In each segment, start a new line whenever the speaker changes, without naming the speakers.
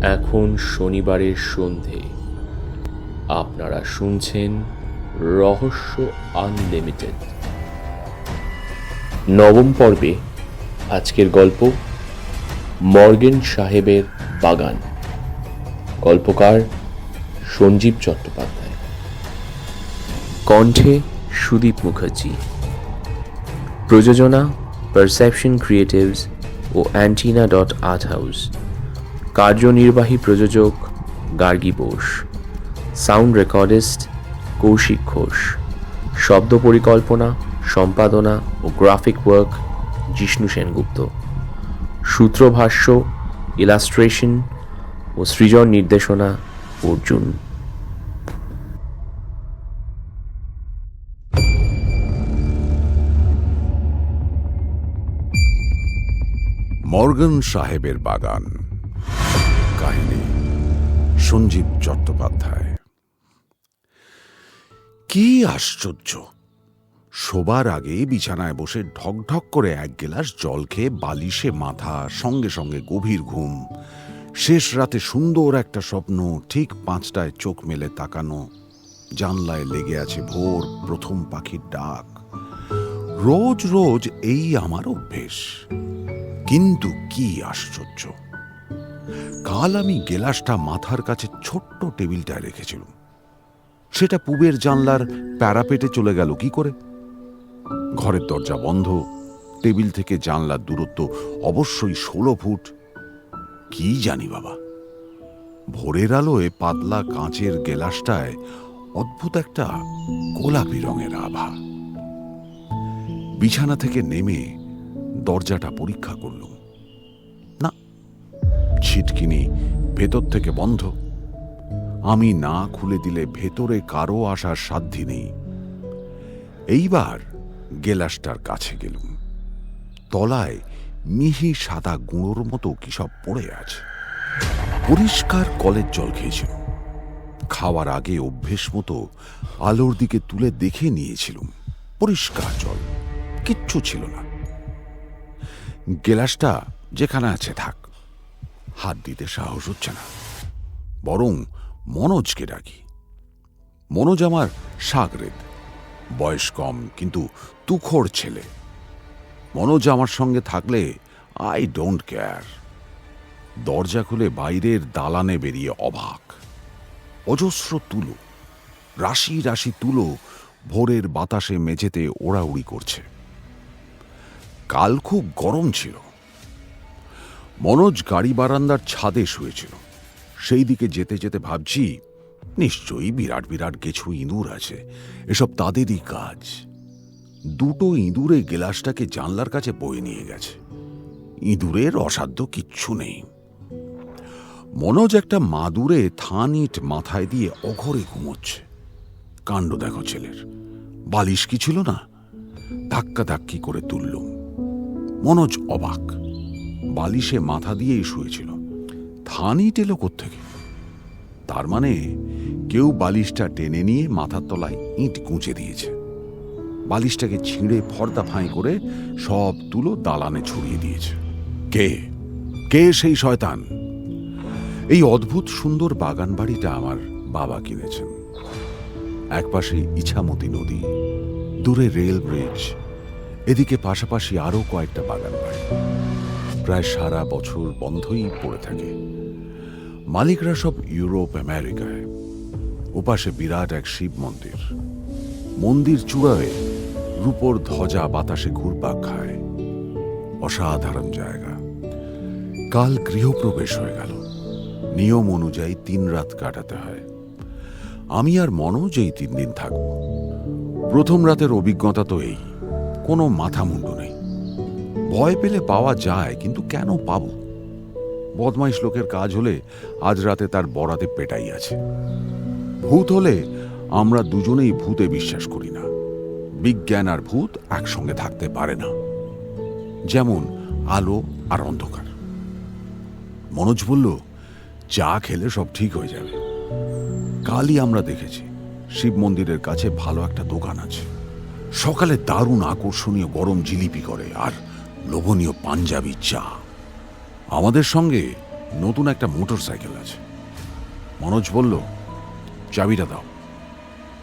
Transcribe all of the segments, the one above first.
এখন শনিবারের সন্ধে। আপনারা শুনছেন রহস্য আনলিমিটেড। নবম পর্বে আজকের গল্প মর্গেন সাহেবের বাগান। গল্পকার সঞ্জীব চট্টোপাধ্যায়, কণ্ঠে সুদীপ মুখার্জি, প্রযোজনা পারসেপশন ক্রিয়েটিভস ও অ্যান্টিনা.আর্ট হাউস, কার্যনির্বাহী প্রযোজক গার্গী বোস, সাউন্ড রেকর্ডিস্ট কৌশিক ঘোষ, শব্দ পরিকল্পনা, সম্পাদনা ও গ্রাফিক ওয়ার্ক জিষ্ণু সেনগুপ্ত, সূত্রভাষ্য, ইলাস্ট্রেশন ও সৃজন নির্দেশনা অর্জুন।
মর্গেন সাহেবের বাগান। কাহিনী সঞ্জীব চট্টোপাধ্যায়। কি আশ্চর্য! শোবার আগে বিছানায় বসে ঢকঢক করে এক গ্লাস জল খেয়ে বালিশে মাথা, সঙ্গে সঙ্গে গভীর ঘুম। শেষ রাতে সুন্দর একটা স্বপ্ন, ঠিক 5টায় চোখ মেলে তাকানো, জানলায় লেগে আছে ভোর প্রথম পাখির ডাক। রোজ রোজ এই আমার অভ্যেস। কিন্তু কি আশ্চর্য! কাল আমি গেলাসটা মাথার কাছে ছোট্ট টেবিলটায় রেখেছিলাম, সেটা পূবের জানলার প্যারাপেটে চলে গেল কি করে? ঘরের দরজা বন্ধ, টেবিল থেকে জানলার দূরত্ব অবশ্যই 16 ফুট। কি জানি বাবা, ভোরের আলোয় পাতলা কাঁচের গেলাসটায় অদ্ভুত একটা গোলাপি রঙের আভা। বিছানা থেকে নেমে দরজাটা পরীক্ষা করলুম। না, ছিটকিনি ভেতর থেকে বন্ধ। আমি না খুলে দিলে ভেতরে কারো আসার সাধ্যি নেই। এইবার গেলাসটার কাছে গেলুম। তলায় মিহি সাদা গুঁড়োর মতো কি সব পড়ে আছে। পরিষ্কার কলের জল খেয়েছিল। খাওয়ার আগে অভ্যেস মতো আলোর দিকে তুলে দেখে নিয়েছিলুম। পরিষ্কার জল, কিচ্ছু ছিল না। গেলাসটা যেখানে আছে থাক, হাত দিতে সাহস হচ্ছে না। বরং মনোজকে ডাকি। মনোজ আমার সাগরেদ, বয়স কম কিন্তু তুখোড় ছেলে। মনোজ আমার সঙ্গে থাকলে আই ডোন্ট কেয়ার। দরজা খুলে বাইরের দালানে বেরিয়ে অবাক। অজস্র তুলো, রাশি রাশি তুলো ভোরের বাতাসে মেঝেতে ওড়াউড়ি করছে। কাল খুব গরম ছিল। মনোজ গাড়ি বারান্দার ছাদে শুয়েছিল। সেই দিকে যেতে যেতে ভাবছি, নিশ্চয়ই বিরাট বিরাট কিছু ইঁদুর আছে, এসব তাদেরই কাজ। দুটো ইঁদুরে গেলাসটাকে জানলার কাছে বয়ে নিয়ে গেছে। ইঁদুরের অসাধ্য কিচ্ছু নেই। মনোজ একটা মাদুরে থান ইট মাথায় দিয়ে অঘরে ঘুমোচ্ছে। কাণ্ড দেখো ছেলের। বালিশ কি ছিল না, ধাক্কা ধাক্কি করে তুললুম। মনোজ অবাক। বালিশে মাথা দিয়েই শুয়েছিল। থান ইট এলো কোত্থেকে? তার মানে কেউ বালিশটা টেনে নিয়ে মাথার তলায় ইট গুঁজে দিয়েছে। বালিশটাকে ছিঁড়ে ফর্দা ফাঁই করে সব তুলো দালানে ছড়িয়ে দিয়েছে। কে কে সেই শয়তান? এই অদ্ভুত সুন্দর বাগান বাড়িটা আমার বাবা কিনেছেন। একপাশে ইছামতি নদী, দূরে রেল ব্রিজ, এদিকে পাশাপাশি আরো কয়েকটা বাগান বাড়ি। প্রায় সারা বছর বন্ধই পড়ে থাকে। মালিকরা সব ইউরোপ আমেরিকায়। ওপাশে বিরাট এক শিব মন্দির। মন্দির চূড়ায় রূপোর ধ্বজা বাতাসে ঘুরপাক খায়। অসাধারণ জায়গা। কাল গৃহপ্রবেশ হয়ে গেল। নিয়ম অনুযায়ী 3 রাত কাটাতে হয়। আমি আর মনোজ এই 3 দিন থাকব। প্রথম রাতের অভিজ্ঞতা তো এই, কোনো মাথা মুন্ডু নেই। ভয় পেলে পাওয়া যায়, কিন্তু কেন পাব? বদমাইশ লোকের কাজ হলে আজ রাতে তার বরাতে পেটাই আছে। ভূত হলে আমরা দুজনেই ভূতে বিশ্বাস করি না। বিজ্ঞান আর ভূত একসঙ্গে থাকতে পারে না, যেমন আলো আর অন্ধকার। মনোজ বলল, চা খেলে সব ঠিক হয়ে যাবে। কালই আমরা দেখেছি শিব মন্দিরের কাছে ভালো একটা দোকান আছে। সকালে দারুণ আকর্ষণীয় গরম জিলিপি করে আর লোভনীয় পাঞ্জাবি চা। আমাদের সঙ্গে নতুন একটা মোটর সাইকেল আছে। মনোজ বলল, চাবিটা দাও।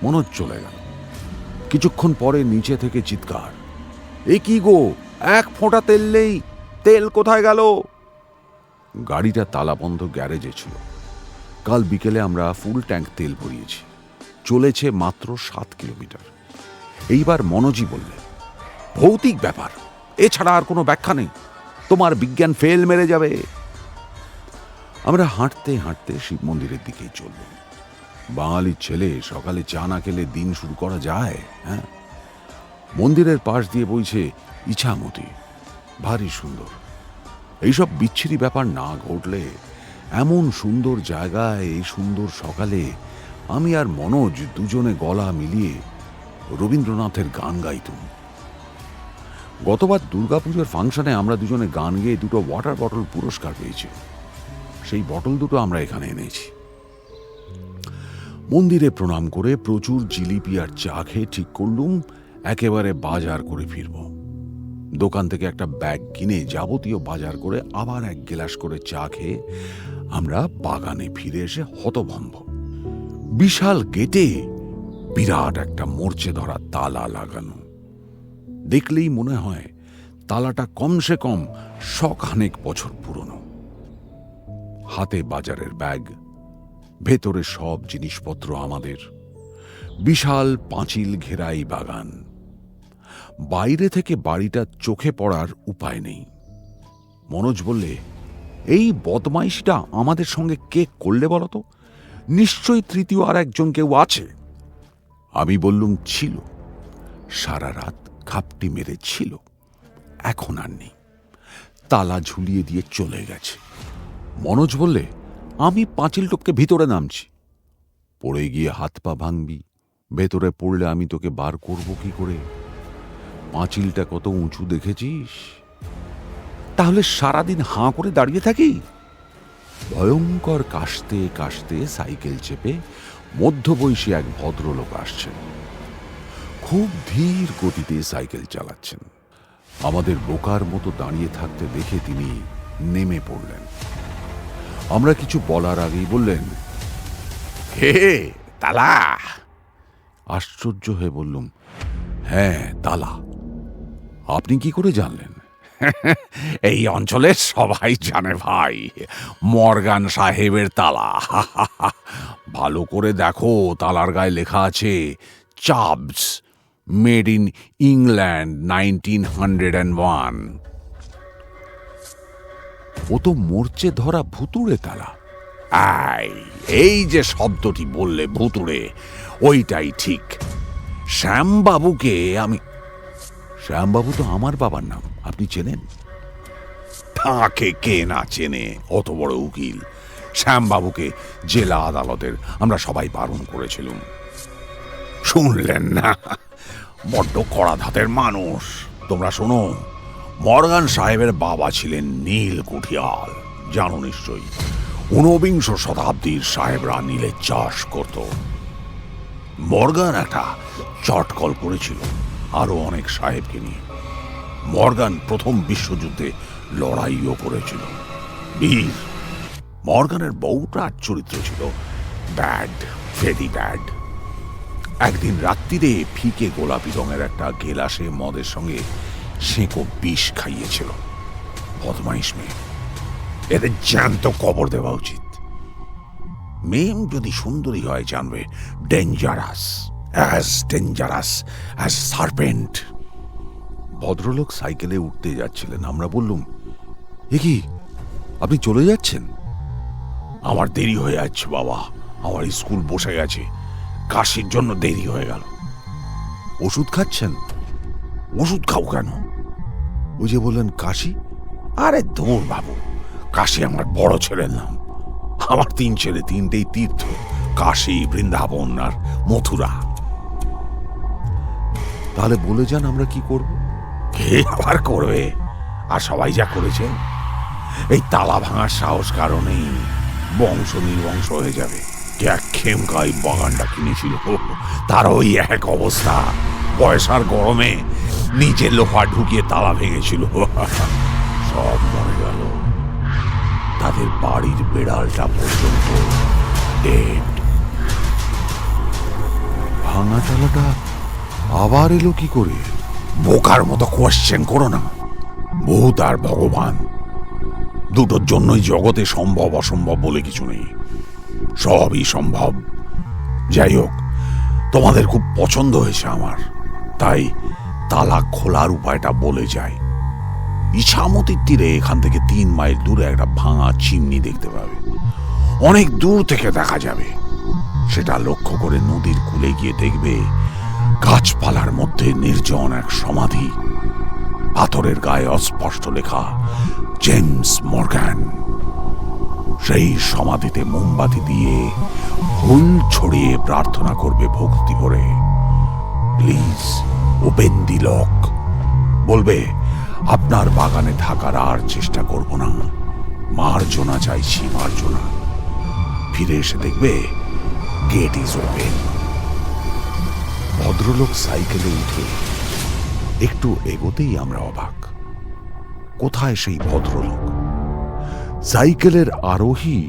মনোজ চলে গেল। কিছুক্ষণ পরে নিচে থেকে চিৎকার, এ কি গো, এক ফোঁটা তেল নেই, তেল কোথায় গেল? গাড়িটা তালাবন্ধ গ্যারেজে ছিল। কাল বিকেলে আমরা ফুল ট্যাঙ্ক তেল ভরিয়েছি। চলেছে মাত্র 7 কিলোমিটার। এইবার মনোজই বললেন, ভৌতিক ব্যাপার, এছাড়া আর কোনো ব্যাখ্যা নেই, তোমার বিজ্ঞান ফেল মেরে যাবে। আমরা হাঁটতে হাঁটতে শিব মন্দিরের দিকেই চলল। বাঙালির ছেলে, সকালে চা না খেলে দিন শুরু করা যায়? হ্যাঁ। মন্দিরের পাশ দিয়ে বইছে ইছামতি, ভারী সুন্দর। এইসব বিচ্ছিরি ব্যাপার না ঘটলে এমন সুন্দর জায়গায় এই সুন্দর সকালে আমি আর মনোজ দুজনে গলা মিলিয়ে রবীন্দ্রনাথের গান গাইতুম। গতবার দুর্গাপুজোর ফাংশনে আমরা দুজনে গান গেয়ে 2টো ওয়াটার বটল পুরস্কার পেয়েছি। সেই বটল দুটো আমরা এখানে এনেছি। মন্দিরে প্রণাম করে প্রচুর জিলিপি আর চা খেয়ে ঠিক করলুম একেবারে বাজার করে ফিরব। দোকান থেকে একটা ব্যাগ কিনে যাবতীয় বাজার করে আবার 1 গ্লাস করে চা খেয়ে আমরা বাগানে ফিরে এসে হতভম্ব। বিশাল গেটে বিরাট একটা মরচে ধরা তালা লাগানো। দেখলেই মনে হয় তালাটা কমসে কম 100 বছর পুরনো। হাতে বাজারের ব্যাগ, ভেতরে সব জিনিসপত্র আমাদের। বিশাল পাঁচিল ঘেরাই বাগান। বাইরে থেকে বাড়িটা চোখে পড়ার উপায় নেই। মনোজ বললে, এই বদমাইশটা আমাদের সঙ্গে কে করলে বলতো? নিশ্চয়ই তৃতীয় আর একজন কেউ আছে। আমি বললুম, ছিল, সারা রাত খাপটি মেরে ছিল, এখন আর নেই, তালা ঝুলিয়ে দিয়ে চলে গেছে। মনোজ বললে, আমি পাঁচিল টপকে ভিতরে নামছি। পড়ে গিয়ে হাত পা ভাঙবি, ভেতরে পড়লে আমি তোকে বার করব কি করে? পাঁচিলটা কত উঁচু দেখেছিস? তাহলে সারাদিন হাঁ করে দাঁড়িয়ে থাকি? ভয়ঙ্কর কাশতে কাশতে সাইকেল চেপে মধ্যবয়সী এক ভদ্রলোক আসছেন। খুব ধীর গতিতে সাইকেল চালাচ্ছেন। আমাদের বোকার মতো দাঁড়িয়ে থাকতে দেখে তিনি নেমে পড়লেন। আমরা কিছু বলার আগেই বললেন, হে তালা। আশ্চর্য হয়ে বললুম, হ্যাঁ তালা। আপনি কি করে জানলেন? এই অঞ্চলের সবাই জানে ভাই, মর্গান সাহেবের তালা। ভালো করে দেখো, তালার গায়ে লেখা আছে চাবস, মেড ইন ইংল্যান্ড 1901। ও তো মরচে ধরা ভুতুড়ে তালা। এই যে শব্দটি বললে ভুতুড়ে, ওইটাই ঠিক। শ্যামবাবুকে আমি... শ্যামবাবু তো আমার বাবার নাম, আপনি চেনেন? তাকে কে না চেনে, অত বড় উকিল। শ্যামবাবুকে জেলা আদালতের আমরা সবাই বারণ করেছিলাম। শুনলেন না? বড্ড কড়া ধাতের মানুষ। তোমরা শোনো, মর্গান সাহেবের বাবা ছিলেন নীল কুঠিয়াল, জানো নিশ্চয়ই। 19বিংশ শতাব্দীর সাহেবরা নীলের চাষ করত। মর্গান একটা চটকল করেছিল আরো অনেক সাহেবকে নিয়ে। মর্গান প্রথম বিশ্বযুদ্ধে লড়াইও করেছিল, বীর। মর্গানের বউটার চরিত্র ছিল ব্যাড, ভেরি ব্যাড। একদিন রাত্রিরে ফিকে গোলাপি রঙের একটা গেলাসে মদের সঙ্গে সেঁকো বিষ খাইয়েছিল। বদমাইশ মেয়ে, এদের জ্যান্ত কবর দেওয়া উচিত। মেম যদি সুন্দরী হয়, জানবে dangerous, as dangerous as serpent. ভদ্রলোক সাইকেলে উঠতে যাচ্ছিলেন। আমরা বললুম, এ কি, আপনি চলে যাচ্ছেন? আমার দেরি হয়ে যাচ্ছে বাবা, আমার স্কুল বসে গেছে, কাশির জন্য দেরি হয়ে গেল। ওষুধ খাচ্ছেন? ওষুধ খাও কেন? ওই যে বললেন কাশি। আরে দূর বাবু, কাশি আমার বড় ছেলের নাম। আমার 3 ছেলে, 3টেই তীর্থ, কাশী, বৃন্দাবন আর মথুরা। তাহলে বলে যান আমরা কি করব? কে আবার করবে? আর সবাই যা করেছে, এই তালা ভাঙার সাহস কারণেই বংশ নির্বংশ হয়ে যাবে। খেমকাই বাগানটা কিনেছিল, তার ওই এক অবস্থা। পয়সার গরমে নিচে লোহা ঢুকিয়ে তালা ভেঙেছিল, সব মরে গেল। তাদের বাড়ির বেড়ালটা পর্যন্ত ডেড। ভাঙা তালাটা আবার এলো কি করে? বোকার মতো কোয়েশ্চেন করো না। ভূত আর ভগবান দুটোর জন্যই জগতে সম্ভব অসম্ভব বলে কিছু নেই, সবই সম্ভব। যাই হোক, তোমাদের খুব পছন্দ হয়েছে আমার, তাই তালা খোলার উপায়টা বলে যাই। ইছামতির তীরে এখান থেকে 3 মাইল দূরে একটা ভাঙা চিমনি দেখতে পাবে। অনেক দূর থেকে দেখা যাবে। সেটা লক্ষ্য করে নদীর কূলে গিয়ে দেখবে গাছপালার মধ্যে নির্জন এক সমাধি, পাথরের গায়ে অস্পষ্ট লেখা জেমস মর্গ্যান। সেই সমাধিতে মোমবাতি দিয়ে ফুল ছড়িয়ে প্রার্থনা করবে ভক্তি ভরে, প্লিজ ওপেন দি লক। বলবে আপনার বাগানে থাকার আর চেষ্টা করব না, মার্জনা চাইছি, মার্জনা। ফিরে এসে দেখবে গেট ইজ ওপেন। ভদ্রলোক সাইকেলে উঠে একটু এগোতেই আমরা অবাক। কোথায় সেই ভদ্রলোক? সাইকেলের আরোহী,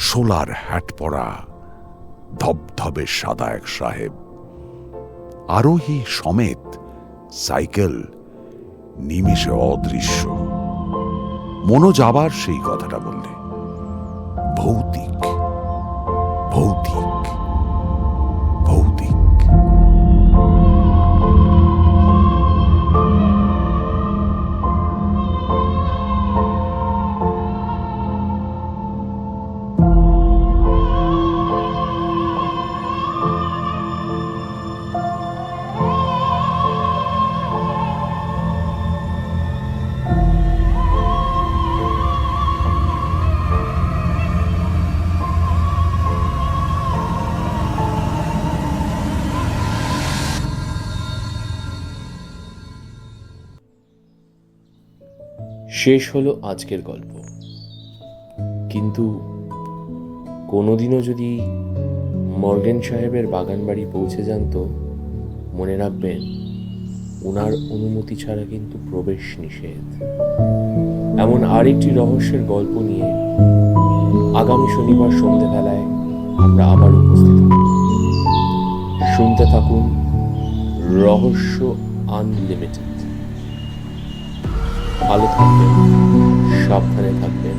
সোলার হ্যাট পরা, ধবধবে সাদা এক সাহেব। আরোহী সমেত সাইকেল নিমেষে অদৃশ্য। মনোজ আবার সেই কথাটা বললে, ভৌতিক, ভৌতিক, ভৌতিক।
শেষ হলো আজকের গল্প। কিন্তু কোনোদিনও যদি মর্গ্যান সাহেবের বাগান বাড়ি পৌঁছে যান তো মনে রাখবেন, ওনার অনুমতি ছাড়া কিন্তু প্রবেশ নিষেধ। এমন আরেকটি রহস্যের গল্প নিয়ে আগামী শনিবার সন্ধ্যেবেলায় আমরা আবার উপস্থিত হব। শুনতে থাকুন রহস্য আনলিমিটেড। ভালো থাকবেন, সাবধানে থাকবেন।